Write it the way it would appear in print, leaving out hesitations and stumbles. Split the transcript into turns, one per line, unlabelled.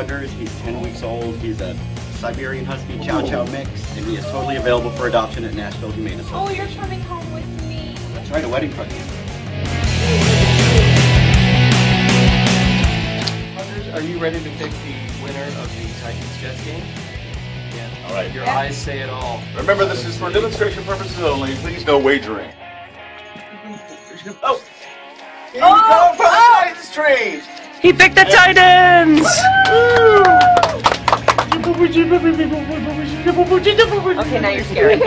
Huggers. He's 10 weeks old. He's a Siberian Husky Chow Chow mix, and he is totally available for adoption at Nashville Humane Association.
Oh, you're coming home with me.
That's right, a wedding present.
Huggers, are you ready to pick the winner of the Titans-Jets game? Yeah.
All right.
Your eyes say it all.
Remember, this is for demonstration purposes only. Please, no wagering. Oh! Here we go for the Titans train!
He picked the Titans!
Okay, now you're scared.